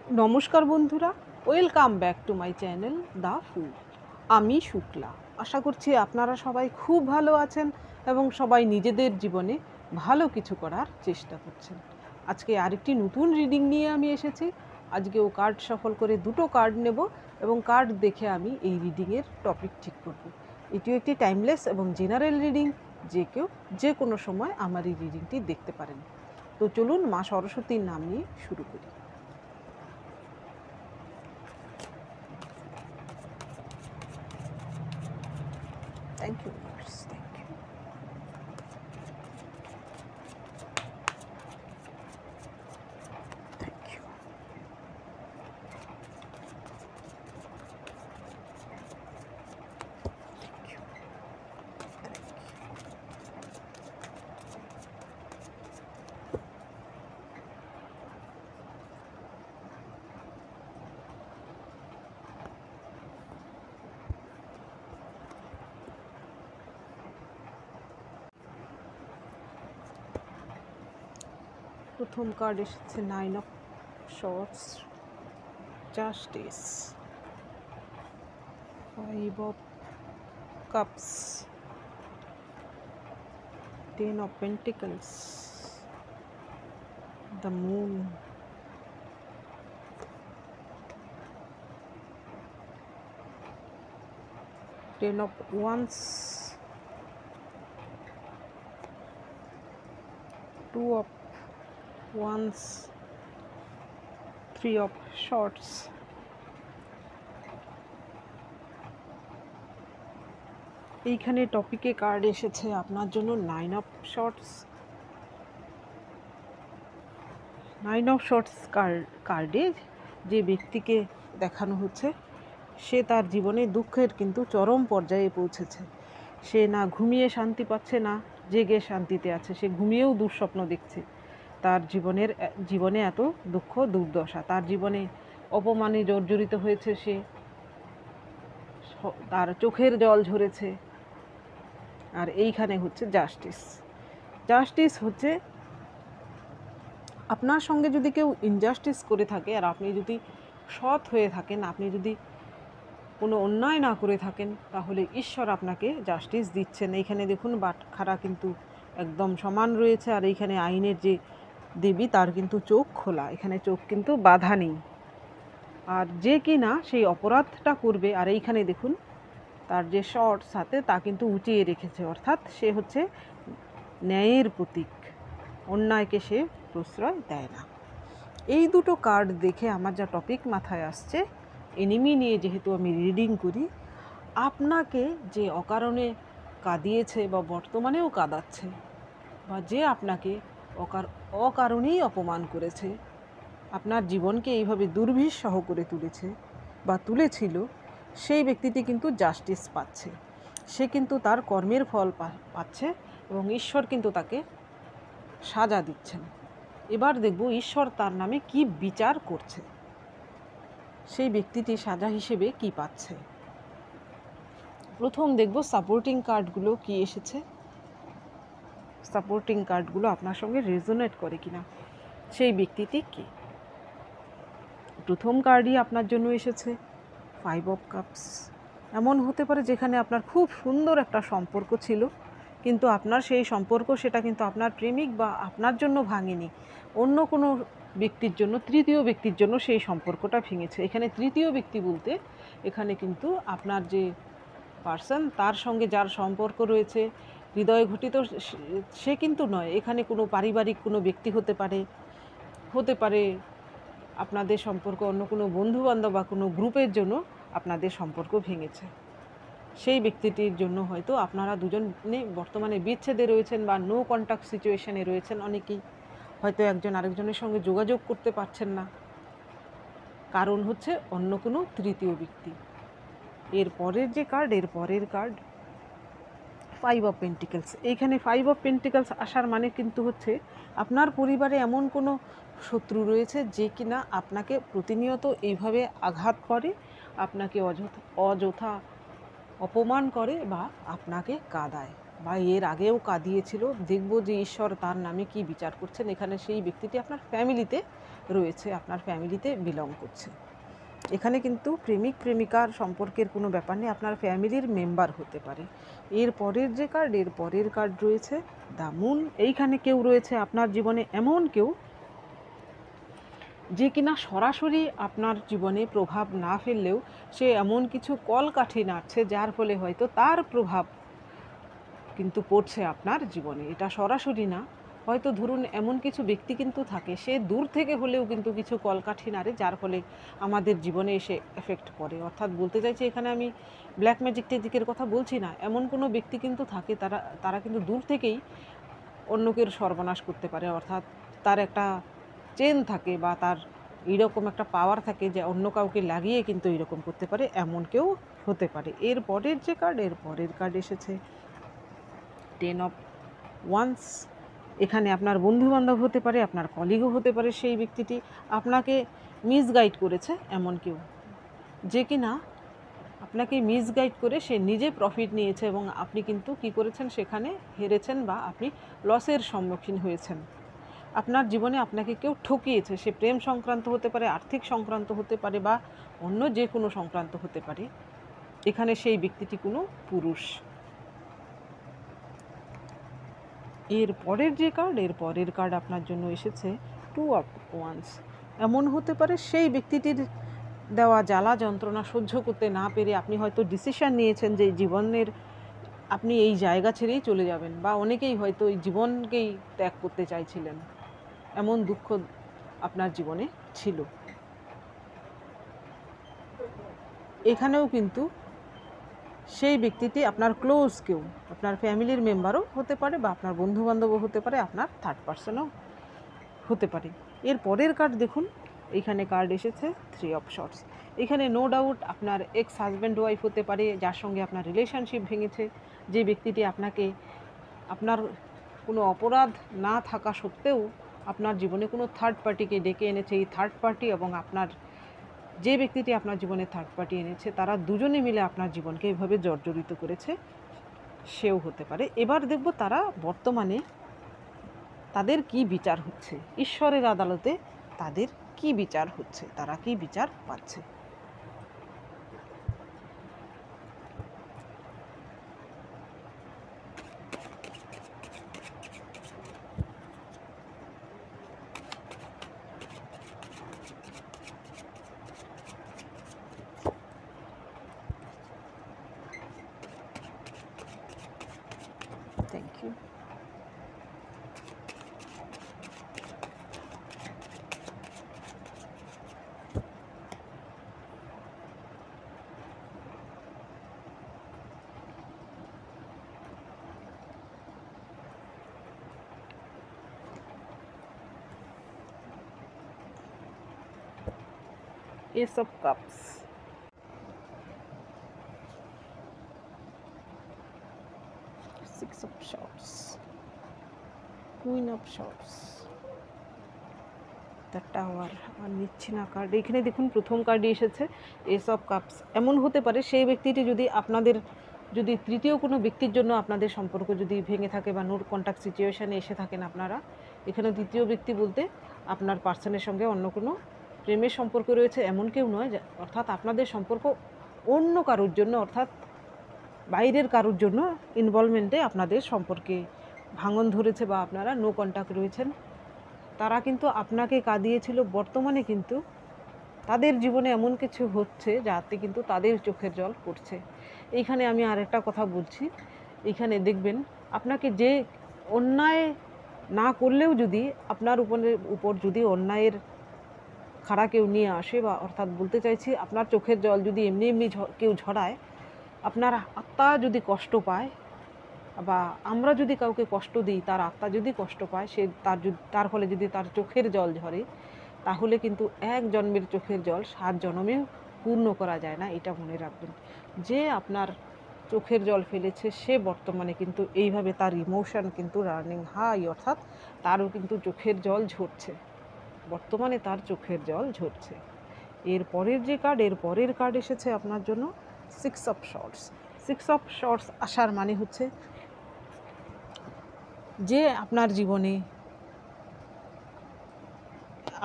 নমস্কার বন্ধুরা, welcome back to my channel the food. আমি শুক্লা। আশা করছি আপনারা সবাই খুব ভালো আছেন এবং সবাই নিজেদের জীবনে ভালো কিছু করার চেষ্টা করছেন। আজকে আরেকটি নতুন রিডিং নিয়ে আমি এসেছি। আজকেও কার্ড সফল করে দুটো কার্ড নেব এবং কার্ড দেখে আমি এই রিডিংয়ের টপিক ঠিক করব। এটিও একটি টাইমলেস এবং জেনারেল রিডিং, যে কেউ যে কোনো সময় আমার এই রিডিংটি দেখতে পারেন। তো চলুন মা সরস্বতীর নাম নিয়ে শুরু করি। Thank you, Lars. Thank you. Thank you. Thank you. প্রথম কার্ড এসেছে 9 of swords, justice, 5 of cups, 10 of pentacles, the moon, 10 of wands, 2 of wands, 3 of swords. এইখানে টপিকে কার্ড এসেছে আপনার জন্য 9 অফ শর্টস। 9 অফ শর্টস কার্ডে যে ব্যক্তিকে দেখানো হচ্ছে সে তার জীবনে দুঃখের কিন্তু চরম পর্যায়ে পৌঁছেছে। সে না ঘুমিয়ে শান্তি পাচ্ছে, না জেগে শান্তিতে আছে। সে ঘুমিয়েও দুঃস্বপ্ন দেখছে। তার জীবনে এত দুঃখ দুর্দশা, তার জীবনে অপমানে জর্জরিত হয়েছে সে, তার চোখের জল ঝরেছে। আর এইখানে হচ্ছে জাস্টিস। জাস্টিস হচ্ছে আপনার সঙ্গে যদি কেউ ইনজাস্টিস করে থাকে আর আপনি যদি সৎ হয়ে থাকেন, আপনি যদি কোনো অন্যায় না করে থাকেন, তাহলে ঈশ্বর আপনাকে জাস্টিস দিচ্ছেন। এইখানে দেখুন বাটখারা কিন্তু একদম সমান রয়েছে, আর এইখানে আইনের যে দেবী তার কিন্তু চোখ খোলা, এখানে চোখ কিন্তু বাধা নেই। আর যে কি না সেই অপরাধটা করবে, আর এইখানে দেখুন তার যে শর্টস হাতে তা কিন্তু উঁচিয়ে রেখেছে, অর্থাৎ সে হচ্ছে ন্যায়ের প্রতীক, অন্যায়কে সে প্রশ্রয় দেয় না। এই দুটো কার্ড দেখে আমার যা টপিক মাথায় আসছে, এনিমি নিয়ে যেহেতু আমি রিডিং করি, আপনাকে যে অকারণে কাঁদিয়েছে বা বর্তমানেও কাঁদাচ্ছে, বা যে আপনাকে অকারণেই অপমান করেছে, আপনার জীবনকে এইভাবে দুর্বিষহ করে তুলেছে বা তুলেছিল, সেই ব্যক্তিটি কিন্তু জাস্টিস পাচ্ছে। সে কিন্তু তার কর্মের ফল পাচ্ছে এবং ঈশ্বর কিন্তু তাকে সাজা দিচ্ছেন। এবার দেখব ঈশ্বর তার নামে কি বিচার করছে, সেই ব্যক্তিটি সাজা হিসেবে কি পাচ্ছে। প্রথম দেখব সাপোর্টিং কার্ডগুলো কি এসেছে, সাপোর্টিং কার্ডগুলো আপনার সঙ্গে রেজোনেট করে কিনা, সেই ব্যক্তিটি কে। প্রথম কার্ডই আপনার জন্য এসেছে 5 অফ কাপস। এমন হতে পারে যেখানে আপনার খুব সুন্দর একটা সম্পর্ক ছিল, কিন্তু আপনার সেই সম্পর্ক সেটা কিন্তু আপনার প্রেমিক বা আপনার জন্য ভাঙেনি, অন্য কোনো ব্যক্তির জন্য, তৃতীয় ব্যক্তির জন্য সেই সম্পর্কটা ভেঙেছে। এখানে তৃতীয় ব্যক্তি বলতে এখানে কিন্তু আপনার যে পার্সন, তার সঙ্গে যার সম্পর্ক রয়েছে হৃদয় ঘটিত, সে কিন্তু নয়। এখানে কোনো পারিবারিক কোনো ব্যক্তি হতে পারে আপনাদের সম্পর্ক অন্য কোনো বন্ধুবান্ধব বা কোনো গ্রুপের জন্য আপনাদের সম্পর্ক ভেঙেছে। সেই ব্যক্তিটির জন্য হয়তো আপনারা দুজনে বর্তমানে বিচ্ছেদে রয়েছেন বা নো কন্ট্যাক্ট সিচুয়েশনে রয়েছেন। অনেকেই হয়তো একজন আরেকজনের সঙ্গে যোগাযোগ করতে পারছেন না, কারণ হচ্ছে অন্য কোনো তৃতীয় ব্যক্তি। এর পরের কার্ড 5 অফ পেন্টিকলস। এইখানে 5 অফ পেন্টিকলস আসার মানে কিন্তু হচ্ছে আপনার পরিবারে এমন কোনো শত্রু রয়েছে যে কিনা আপনাকে প্রতিনিয়ত এইভাবে আঘাত করে, আপনাকে অযথা অপমান করে বা আপনাকে কাঁদায়, বা এর আগেও কাঁদিয়েছিল। দেখব যে ঈশ্বর তার নামে কি বিচার করছেন। এখানে সেই ব্যক্তিটি আপনার ফ্যামিলিতে রয়েছে, আপনার ফ্যামিলিতে বিলং করছে। এখানে কিন্তু প্রেমিক প্রেমিকার সম্পর্কের কোনো ব্যাপার নেই, আপনার ফ্যামিলির মেম্বার হতে পারে। এর পরের যে কার্ড, এর পরের কার্ড রয়েছে দ্য মুন। এইখানে কেউ রয়েছে আপনার জীবনে, এমন কেউ যে কিনা সরাসরি আপনার জীবনে প্রভাব না ফেললেও সে এমন কিছু কলকাঠি নাড়ছে যার ফলে হয়তো তার প্রভাব কিন্তু পড়ছে আপনার জীবনে। এটা সরাসরি না, হয়তো ধরুন এমন কিছু ব্যক্তি কিন্তু থাকে, সে দূর থেকে হলেও কিন্তু কিছু কলকাঠি নাড়ে যার ফলে আমাদের জীবনে এসে এফেক্ট করে। অর্থাৎ বলতে চাইছি এখানে আমি ব্ল্যাক ম্যাজিক টেজিকের কথা বলছি না, এমন কোনো ব্যক্তি কিন্তু থাকে তারা কিন্তু দূর থেকেই অন্যকের সর্বনাশ করতে পারে। অর্থাৎ তার একটা চেন থাকে বা তার এইরকম একটা পাওয়ার থাকে যে অন্য কাউকে লাগিয়ে কিন্তু এইরকম করতে পারে, এমন কেউ হতে পারে। এর পরের যে কার্ড, এর পরের কার্ড এসেছে 10 অফ ওয়ান্স। এখানে আপনার বন্ধুবান্ধব হতে পারে, আপনার কলিগও হতে পারে, সেই ব্যক্তিটি আপনাকে মিসগাইড করেছে, এমন কেউ যে কিনা আপনাকে মিসগাইড করে সে নিজে প্রফিট নিয়েছে এবং আপনি কিন্তু কী করেছেন, সেখানে হেরেছেন বা আপনি লসের সম্মুখীন হয়েছেন। আপনার জীবনে আপনাকে কেউ ঠকিয়েছে, সে প্রেম সংক্রান্ত হতে পারে, আর্থিক সংক্রান্ত হতে পারে বা অন্য যে কোনো সংক্রান্ত হতে পারে। এখানে সেই ব্যক্তিটি কোনো পুরুষ। এর পরের যে কার্ড, এর পরের কার্ড আপনার জন্য এসেছে 2 অফ ওয়ান্স। এমন হতে পারে সেই ব্যক্তিটির দেওয়া জ্বালা যন্ত্রণা সহ্য করতে না পেরে আপনি হয়তো ডিসিশন নিয়েছেন যে জীবনের আপনি এই জায়গা ছেড়েই চলে যাবেন, বা অনেকেই হয়তো এই জীবনকেই ত্যাগ করতে চাইছিলেন, এমন দুঃখ আপনার জীবনে ছিল। এখানেও কিন্তু সেই ব্যক্তিটি আপনার ক্লোজ কেউ, আপনার ফ্যামিলির মেম্বারও হতে পারে বা আপনার বন্ধুবান্ধবও হতে পারে, আপনার থার্ড পার্সনও হতে পারে। এর পরের কার্ড দেখুন, এইখানে কার্ড এসেছে 3 অফ শর্টস। এখানে নো ডাউট আপনার এক্স হাজব্যান্ড ওয়াইফ হতে পারে, যার সঙ্গে আপনার রিলেশনশিপ ভেঙেছে, যে ব্যক্তিটি আপনাকে আপনার কোনো অপরাধ না থাকা সত্ত্বেও আপনার জীবনে কোনো থার্ড পার্টিকে ডেকে এনেছে। এই থার্ড পার্টি এবং আপনার যে ব্যক্তিটি আপনার জীবনে থার্ড পার্টি এনেছে, তারা দুজনে মিলে আপনার জীবনকে এভাবে জর্জরিত করেছে, সেও হতে পারে। এবার দেখব তারা বর্তমানে তাদের কি বিচার হচ্ছে, ঈশ্বরের আদালতে তাদের কি বিচার হচ্ছে, তারা কি বিচার পাচ্ছে। Thank you. Ace of Cups, 6 of Swords, Queen of Swords, the tower. আর নিচ্ছি না কার্ড। এখানে দেখুন প্রথম কার্ডই এসেছে এস অফ কাপস। এমন হতে পারে সেই ব্যক্তিটি যদি তৃতীয় কোনো ব্যক্তির জন্য আপনাদের সম্পর্ক যদি ভেঙে থাকে বা নো কন্ট্যাক্ট সিচুয়েশানে এসে থাকেন আপনারা, এখানে তৃতীয় ব্যক্তি বলতে আপনার পার্সনের সঙ্গে অন্য কোনো প্রেমের সম্পর্ক রয়েছে, এমন কেউ নয়, অর্থাৎ আপনাদের সম্পর্ক অন্য কারোর জন্য, অর্থাৎ বাইরের কারোর জন্য ইনভলভমেন্টে আপনাদের সম্পর্কে ভাঙন ধরেছে বা আপনারা নো কন্ট্যাক্ট রয়েছেন। তারা কিন্তু আপনাকে কাঁদিয়েছিল, বর্তমানে কিন্তু তাদের জীবনে এমন কিছু হচ্ছে যাতে কিন্তু তাদের চোখের জল পড়ছে। এইখানে আমি আরেকটা কথা বলছি, এইখানে দেখবেন আপনাকে যে অন্যায় না করলেও যদি আপনার উপর যদি অন্যায়ের খাড়া কেউ নিয়ে আসে, বা অর্থাৎ বলতে চাইছি আপনার চোখের জল যদি এমনি এমনি কেউ ঝরায়, আপনার আত্মা যদি কষ্ট পায়, বা আমরা যদি কাউকে কষ্ট দিই, তার আত্মা যদি কষ্ট পায়, সে তার ফলে যদি তার চোখের জল ঝরে, তাহলে কিন্তু এক জন্মের চোখের জল 7 জন্মেও পূর্ণ করা যায় না। এটা মনে রাখবেন। যে আপনার চোখের জল ফেলেছে সে বর্তমানে কিন্তু এইভাবে তার ইমোশন কিন্তু রানিং হাই, অর্থাৎ তারও কিন্তু চোখের জল ঝরছে, বর্তমানে তার চোখের জল ঝরছে। এর পরের যে কার্ড, এর পরের কার্ড এসেছে আপনার জন্য 6 অফ শর্টস। 6 অফ শর্টস আসার মানে হচ্ছে যে আপনার জীবনে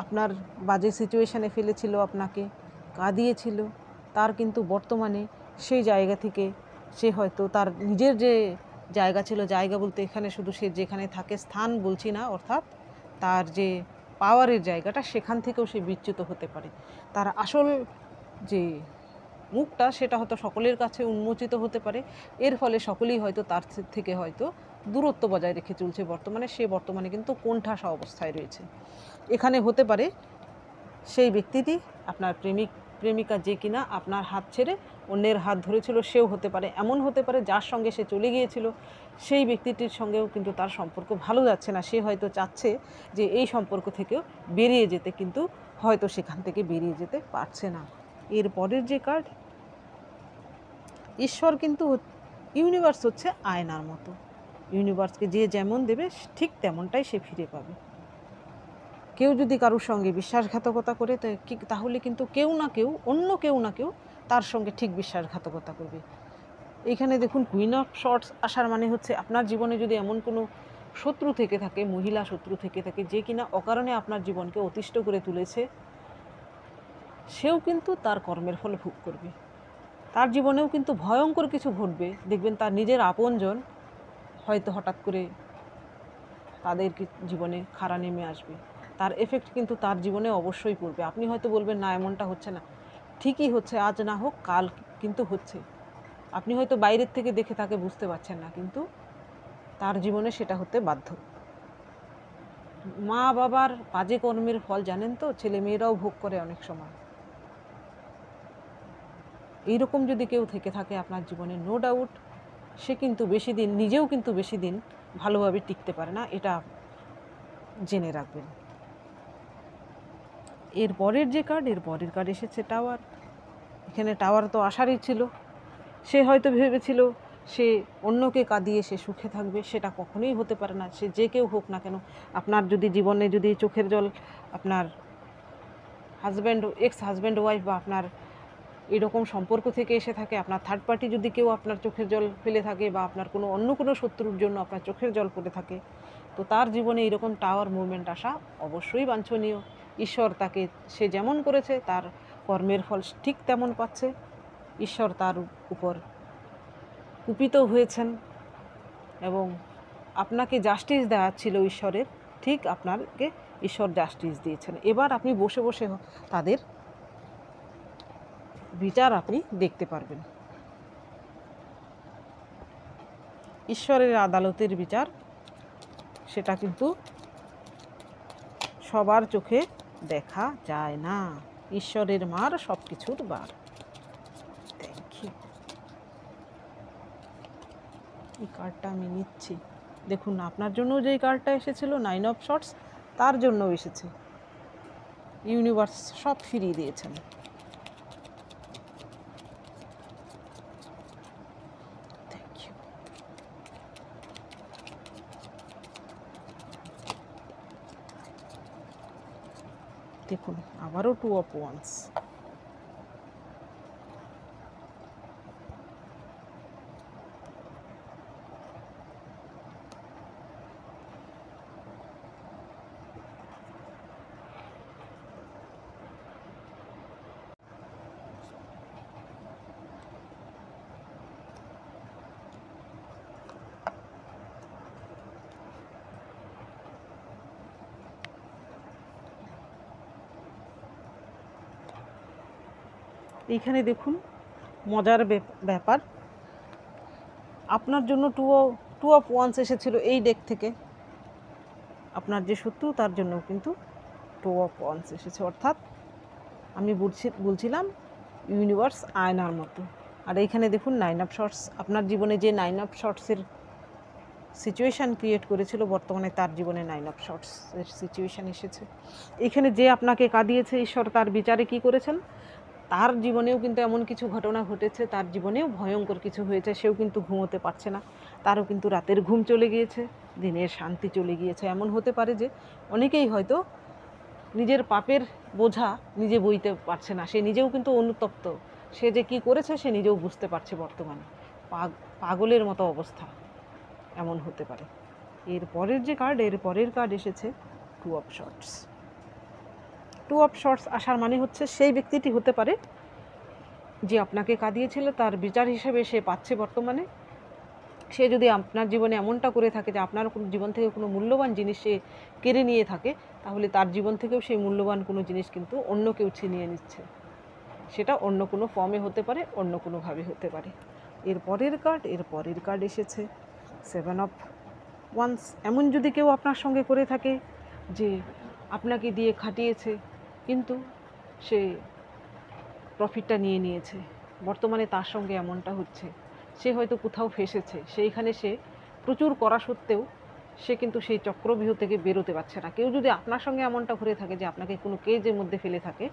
আপনার বাজে সিচুয়েশানে ফেলেছিল, আপনাকে কাঁদিয়েছিল, তার কিন্তু বর্তমানে সেই জায়গা থেকে সে হয়তো তার নিজের যে জায়গা ছিল, জায়গা বলতে এখানে শুধু সে যেখানে থাকে স্থান বলছি না, অর্থাৎ তার যে পাওয়ারের জায়গাটা সেখান থেকেও সে বিচ্যুত হতে পারে। তার আসল যে মুখটা সেটা হয়তো সকলের কাছে উন্মোচিত হতে পারে। এর ফলে সকলেই হয়তো তার থেকে হয়তো দূরত্ব বজায় রেখে চলছে বর্তমানে। সে বর্তমানে কিন্তু কোণঠাসা অবস্থায় রয়েছে। এখানে হতে পারে সেই ব্যক্তিটি আপনার প্রেমিকা যে কিনা আপনার হাত ছেড়ে অন্যের হাত ধরেছিল, সেও হতে পারে। এমন হতে পারে যার সঙ্গে সে চলে গিয়েছিল সেই ব্যক্তিটির সঙ্গেও কিন্তু তার সম্পর্ক ভালো যাচ্ছে না। সে হয়তো চাচ্ছে যে এই সম্পর্ক থেকেও বেরিয়ে যেতে, কিন্তু হয়তো সেখান থেকে বেরিয়ে যেতে পারছে না। এর পরের যে কার্ড, ঈশ্বর কিন্তু ইউনিভার্স হচ্ছে আয়নার মতো। ইউনিভার্সকে যে যেমন দেবে ঠিক তেমনটাই সে ফিরে পাবে। কেউ যদি কারোর সঙ্গে বিশ্বাসঘাতকতা করে তাহলে কিন্তু কেউ না কেউ তার সঙ্গে ঠিক বিশ্বাসঘাতকতা করবে। এইখানে দেখুন কুইন অফ শর্টস আসার মানে হচ্ছে আপনার জীবনে যদি এমন কোনো শত্রু থেকে থাকে, মহিলা শত্রু থেকে থাকে, যে কিনা অকারণে আপনার জীবনকে অতিষ্ঠ করে তুলেছে, সেও কিন্তু তার কর্মের ফল ভোগ করবে। তার জীবনেও কিন্তু ভয়ঙ্কর কিছু ঘটবে। দেখবেন তার নিজের আপনজন হয়তো হঠাৎ করে তাদের জীবনে খাড়া নেমে আসবে। তার এফেক্ট কিন্তু তার জীবনে অবশ্যই পড়বে। আপনি হয়তো বলবেন না এমনটা হচ্ছে না, ঠিকই হচ্ছে, আজ না হোক কাল কিন্তু হচ্ছে। আপনি হয়তো বাইরের থেকে দেখে তাকে বুঝতে পারছেন না, কিন্তু তার জীবনে সেটা হতে বাধ্য। মা বাবার বাজে কর্মের ফল জানেন তো, ছেলে মেয়েরাও ভোগ করে অনেক সময়। এইরকম যদি কেউ থেকে থাকে আপনার জীবনে, নো ডাউট সে কিন্তু বেশি দিন, নিজেও কিন্তু বেশি দিন ভালোভাবে টিকতে পারে না, এটা জেনে রাখবেন। এর পরের কার্ড এসেছে টাওয়ার। এখানে টাওয়ার তো আসারই ছিল। সে হয়তো ভেবেছিল সে অন্যকে কাঁদিয়ে সে সুখে থাকবে, সেটা কখনোই হতে পারে না। সে যে কেউ হোক না কেন, আপনার যদি জীবনে যদি চোখের জল আপনার এক্স হাজব্যান্ড ওয়াইফ বা আপনার এরকম সম্পর্ক থেকে এসে থাকে, আপনার থার্ড পার্টি যদি কেউ আপনার চোখের জল ফেলে থাকে, বা আপনার অন্য কোনো শত্রুর জন্য আপনার চোখের জল পড়ে থাকে, তো তার জীবনে এরকম টাওয়ার মুভমেন্ট আসা অবশ্যই বাঞ্ছনীয়। ঈশ্বর তাকে, সে যেমন করেছে তার কর্মের ফল ঠিক তেমন পাচ্ছে। ঈশ্বর তার উপর কুপিত হয়েছেন এবং আপনাকে জাস্টিস দেওয়া ছিল ঈশ্বরের, ঠিক আপনাকে ঈশ্বর জাস্টিস দিয়েছেন। এবার আপনি বসে বসে তাদের বিচার আপনি দেখতে পারবেন। ঈশ্বরের আদালতের বিচার, সেটা কিন্তু সবার চোখে দেখা যায় না। ঈশ্বরের মার সব কিছুর বার। Thank you. এই কার্ডটা আমি নিচ্ছি। দেখুন আপনার জন্য যেই কার্ডটা এসেছিল 9 অফ শর্টস, তার জন্য এসেছে। ইউনিভার্স সব ফিরিয়ে দিয়েছেন। Thank you. দেখুন আবারও 2 অফ ওয়ান্স। এইখানে দেখুন মজার ব্যাপার, আপনার জন্য টু অফ ওয়ান্স এসেছিল এই ডেক থেকে। আপনার যে শত্রু তার জন্য কিন্তু 2 অফ ওয়ান্স এসেছে, অর্থাৎ আমি বলছিলাম ইউনিভার্স আয়নার মতো। আর এইখানে দেখুন 9 অফ শর্টস, আপনার জীবনে যে 9 অফ শর্টসের সিচুয়েশান ক্রিয়েট করেছিল, বর্তমানে তার জীবনে 9 অফ শর্টসের সিচুয়েশান এসেছে। এখানে যে আপনাকে কাঁদিয়েছে, ঈশ্বর তার বিচারে কি করেছেন, তার জীবনেও কিন্তু এমন কিছু ঘটনা ঘটেছে, তার জীবনেও ভয়ঙ্কর কিছু হয়েছে, সেও কিন্তু ঘুমোতে পারছে না, তারও কিন্তু রাতের ঘুম চলে গিয়েছে, দিনের শান্তি চলে গিয়েছে। এমন হতে পারে যে অনেকেই হয়তো নিজের পাপের বোঝা নিজে বইতে পারছে না, সে নিজেও কিন্তু অনুতপ্ত, সে যে কি করেছে সে নিজেও বুঝতে পারছে বর্তমানে, পাগলের মতো অবস্থা, এমন হতে পারে। এর পরের কার্ড এসেছে 2 of shorts. Two of shorts আসার মানে হচ্ছে সেই ব্যক্তিটি হতে পারে যে আপনাকে কাঁদিয়েছিল, তার বিচার হিসেবে সে পাচ্ছে বর্তমানে। সে যদি আপনার জীবনে এমনটা করে থাকে যে আপনার কোনো জীবন থেকে কোনো মূল্যবান জিনিস সে কেড়ে নিয়ে থাকে, তাহলে তার জীবন থেকেও সেই মূল্যবান কোনো জিনিস কিন্তু অন্য কেউ ছিনিয়ে নিচ্ছে। সেটা অন্য কোনো ফর্মে হতে পারে, অন্য কোনোভাবে হতে পারে। এর পরের কার্ড এসেছে 7 অফ ওয়ান্স। এমন যদি কেউ আপনার সঙ্গে করে থাকে যে আপনাকে দিয়ে খাটিয়েছে কিন্তু সে প্রফিটটা নিয়ে নিয়েছে, বর্তমানে তার সঙ্গে এমনটা হচ্ছে। সে হয়তো কোথাও ফেঁসেছে, সেইখানে সে প্রচুর করা সত্ত্বেও সে কিন্তু সেই চক্রব্যূহ থেকে বেরোতে পারছে না। কেউ যদি আপনার সঙ্গে এমনটা করে থাকে যে আপনাকে কোনো কেজের মধ্যে ফেলে থাকে,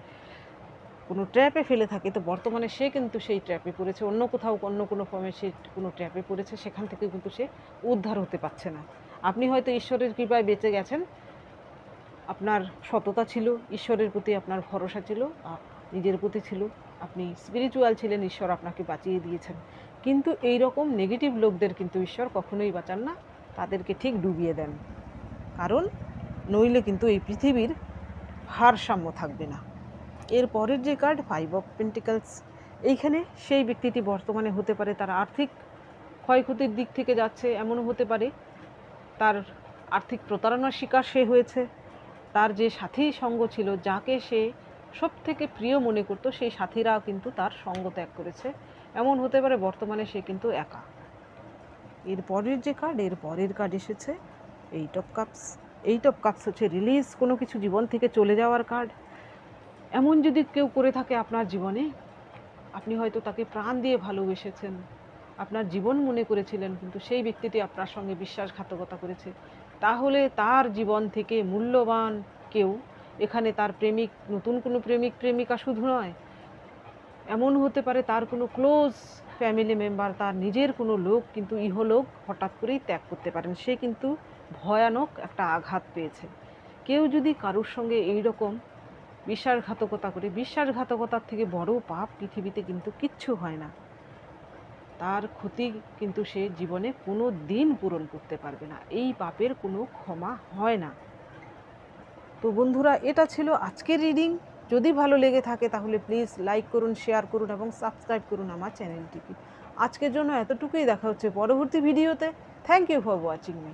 কোনো ট্র্যাপে ফেলে থাকে, তো বর্তমানে সে কিন্তু সেই ট্র্যাপে পড়েছে, অন্য কোথাও অন্য কোনো ফর্মে সে কোনো ট্র্যাপে পড়েছে, সেখান থেকে কিন্তু সে উদ্ধার হতে পারছে না। আপনি হয়তো ঈশ্বরের কৃপায় বেঁচে গেছেন, আপনার সততা ছিল, ঈশ্বরের প্রতি আপনার ভরসা ছিল, নিজের প্রতি ছিল, আপনি স্পিরিচুয়াল ছিলেন, ঈশ্বর আপনাকে বাঁচিয়ে দিয়েছেন। কিন্তু এই রকম নেগেটিভ লোকদের কিন্তু ঈশ্বর কখনোই বাঁচান না, তাদেরকে ঠিক ডুবিয়ে দেন। কারণ নইলে কিন্তু এই পৃথিবীর ভারসাম্য থাকবে না। এর পরের যে কার্ড 5 অফ পেন্টিকলস, এইখানে সেই ব্যক্তিটি বর্তমানে হতে পারে তার আর্থিক ক্ষয়ক্ষতির দিক থেকে যাচ্ছে, এমনও হতে পারে তার আর্থিক প্রতারণার শিকার সে হয়েছে। তার যে সাথী সঙ্গ ছিল, যাকে সে সব থেকে প্রিয় মনে করত, সেই সাথীরাও কিন্তু তার সঙ্গ ত্যাগ করেছে। এমন হতে পারে বর্তমানে সে কিন্তু একা। এর পরের কার্ড এসেছে 8 অফ কাপস। 8 অফ কাপস হচ্ছে রিলিজ, কোনো কিছু জীবন থেকে চলে যাওয়ার কার্ড। এমন যদি কেউ করে থাকে আপনার জীবনে, আপনি হয়তো তাকে প্রাণ দিয়ে ভালোবেসেছেন, আপনার জীবন মনে করেছিলেন, কিন্তু সেই ব্যক্তিটি আপনার সঙ্গে বিশ্বাসঘাতকতা করেছে, তাহলে তার জীবন থেকে মূল্যবান কেউ, এখানে তার প্রেমিক, নতুন কোনো প্রেমিক প্রেমিকা শুধু নয়, এমন হতে পারে তার কোনো ক্লোজ ফ্যামিলি মেম্বার, তার নিজের কোনো লোক কিন্তু ইহলোক হঠাৎ করেই ত্যাগ করতে পারেন। সে কিন্তু ভয়ানক একটা আঘাত পেয়েছে। কেউ যদি কারোর সঙ্গে এই রকম বিশ্বাসঘাতকতা করে, বিশ্বাসঘাতকতার থেকে বড় পাপ পৃথিবীতে কিন্তু কিচ্ছু হয় না। তার ক্ষতি কিন্তু সে জীবনে কোনো দিন পূরণ করতে পারবে না, এই পাপের কোনো ক্ষমা হয় না। তো বন্ধুরা, এটা ছিল আজকের রিডিং। যদি ভালো লেগে থাকে তাহলে প্লিজ লাইক করুন, শেয়ার করুন এবং সাবস্ক্রাইব করুন আমার চ্যানেলটিকে। আজকের জন্য এতটুকুই, দেখা হচ্ছে পরবর্তী ভিডিওতে। Thank you for watching me.